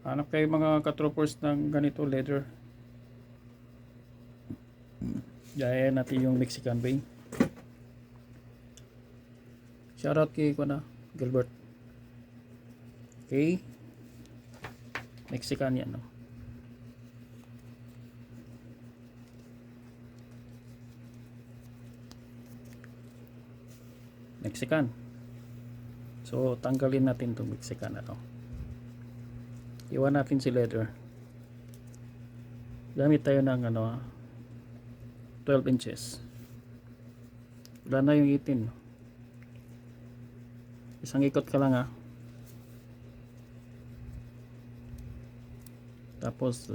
Hanap kayo mga katroopers ng ganito leather. Gaya natin yung Mexican Bay. Shoutout kay Gilbert. Okay. Mexican yan, no? Mexican. So, tanggalin natin itong Mexican, ano? Iwan natin si leather. Gamit tayo ng 12 inches. Wala na yung 18. Isang ikot ka lang, ha. Tapos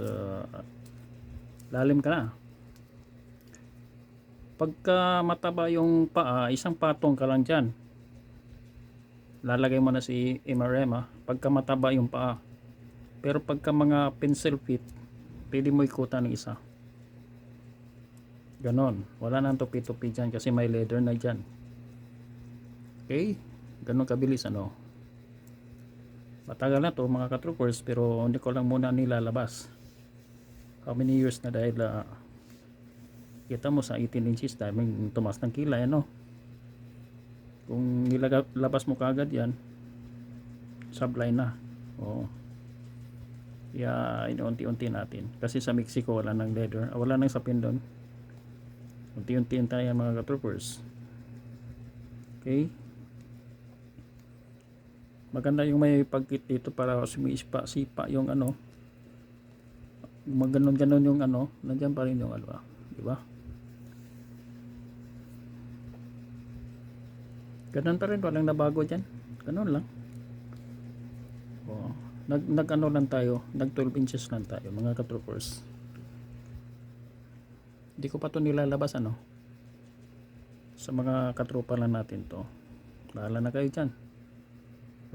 lalim ka na. Pagka mataba yung paa, isang patong ka lang dyan. Lalagay mo na si MRM, ha, pagka mataba yung paa. Pero pagka mga pencil fit, pwede mo ikutan ng isa. Ganon. Wala nang tupi-tupi dyan kasi may leather na dyan. Okay? Ganon kabilis, ano. Matagal na to mga katroopers, pero hindi ko lang muna nilalabas. How many years na dahil kita mo sa 18 inches dahil tumas ng kilay, ano. Kung nilabas mo kagad yan, sablay na. Oo. Unti-unti natin. Kasi sa Mexico wala nang leather, wala nang sapin doon. Unti-unti tayo mga katroopers. Okay. Maganda yung may pagkit dito para sumispa-sipa yung maganon-ganon yung nandiyan pa rin yung di ba? Ganun pa rin, walang nabago diyan. Ganun lang. Oh, nag lang tayo, nag 12 inches lang tayo mga katroopers. Hindi ko pa to nilalabas sa mga katropa lang natin to. Bahala na kayo diyan.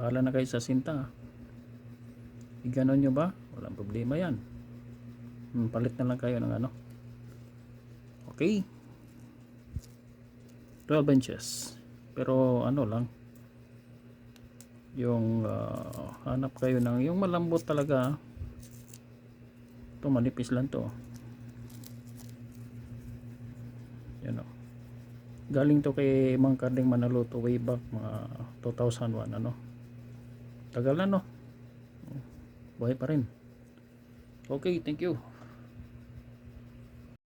Bahala na kayo sa sinta. Iganon nyo ba? Walang problema yan. Palit na lang kayo ng Okay. 12 inches. Pero lang. Yung hanap kayo ng yung malambot talaga. Ito manipis lang to. Yan o. Galing to kay Mang Karding Manaluto way back mga 2001 Tagal na, no? Buhay pa rin. Okay, thank you.